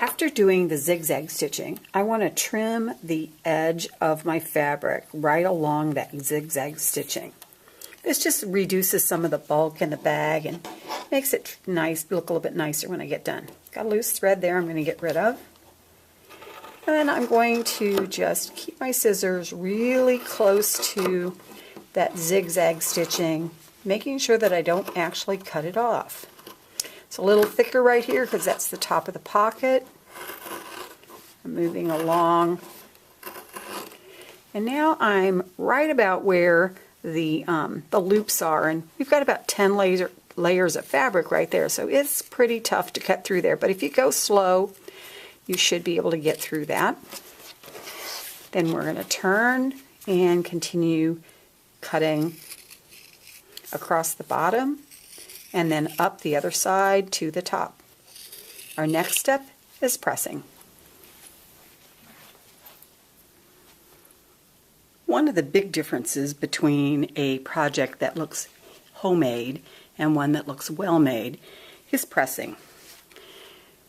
After doing the zigzag stitching, I want to trim the edge of my fabric right along that zigzag stitching. This just reduces some of the bulk in the bag and makes it nice, look a little bit nicer when I get done. Got a loose thread there I'm going to get rid of. And then I'm going to just keep my scissors really close to that zigzag stitching, making sure that I don't actually cut it off. It's a little thicker right here because that's the top of the pocket. I'm moving along. And now I'm right about where the loops are, and we've got about 10 layers of fabric right there, so it's pretty tough to cut through there. But if you go slow, you should be able to get through that. Then we're going to turn and continue cutting across the bottom and then up the other side to the top. Our next step is pressing. One of the big differences between a project that looks homemade and one that looks well made is pressing.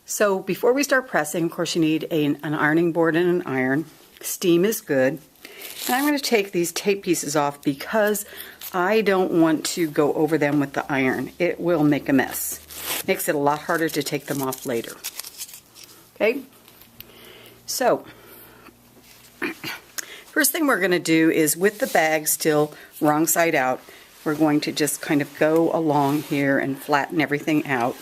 So before we start pressing, of course, you need an ironing board and an iron. Steam is good. And I'm going to take these tape pieces off because I don't want to go over them with the iron. It will make a mess. Makes it a lot harder to take them off later. Okay? So, first thing we're going to do is, with the bag still wrong side out, we're going to just kind of go along here and flatten everything out.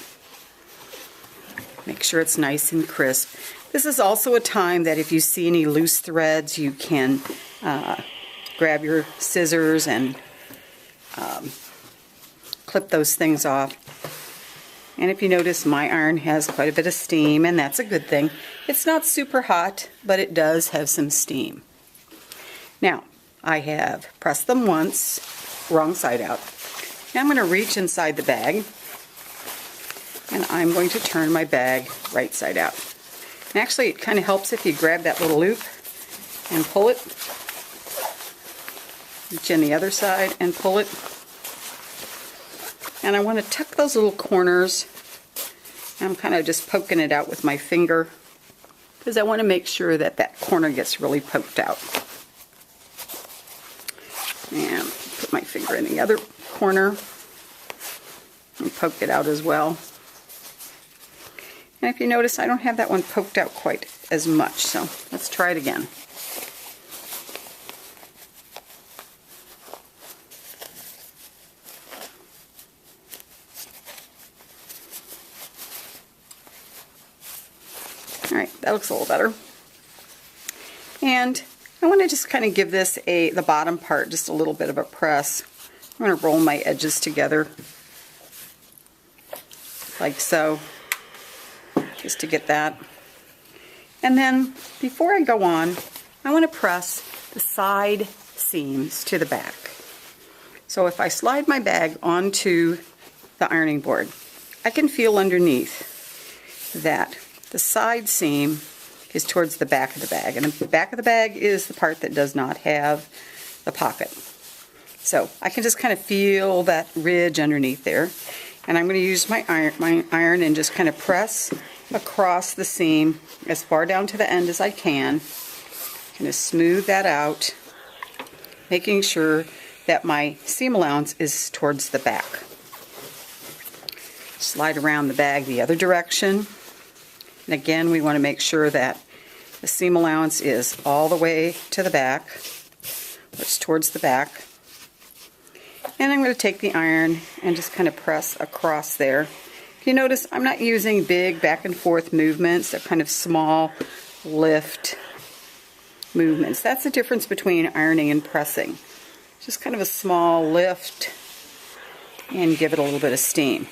Make sure it's nice and crisp. This is also a time that if you see any loose threads, you can grab your scissors and clip those things off. And if you notice, my iron has quite a bit of steam, and that's a good thing. It's not super hot, but it does have some steam. Now, I have pressed them once, wrong side out. Now I'm going to reach inside the bag, and I'm going to turn my bag right side out. And actually, it kind of helps if you grab that little loop and pull it. Reach in the other side and pull it. And I want to tuck those little corners. I'm kind of just poking it out with my finger because I want to make sure that that corner gets really poked out. And put my finger in the other corner and poke it out as well. And if you notice, I don't have that one poked out quite as much, so let's try it again. Alright, that looks a little better. And I want to just kind of give this the bottom part just a little bit of a press. I'm going to roll my edges together like so, just to get that. And then before I go on, I want to press the side seams to the back. So if I slide my bag onto the ironing board, I can feel underneath that the side seam is towards the back of the bag, and the back of the bag is the part that does not have the pocket. So I can just kind of feel that ridge underneath there, and I'm going to use my iron and just kind of press across the seam as far down to the end as I can. Kind of smooth that out, making sure that my seam allowance is towards the back. Slide around the bag the other direction. And again, we want to make sure that the seam allowance is all the way to the back, it's towards the back. And I'm going to take the iron and just kind of press across there. If you notice, I'm not using big back and forth movements. They're kind of small lift movements. That's the difference between ironing and pressing. Just kind of a small lift and give it a little bit of steam.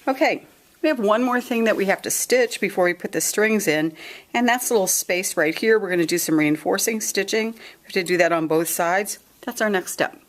Okay. We have one more thing that we have to stitch before we put the strings in, and that's a little space right here. We're going to do some reinforcing stitching. We have to do that on both sides. That's our next step.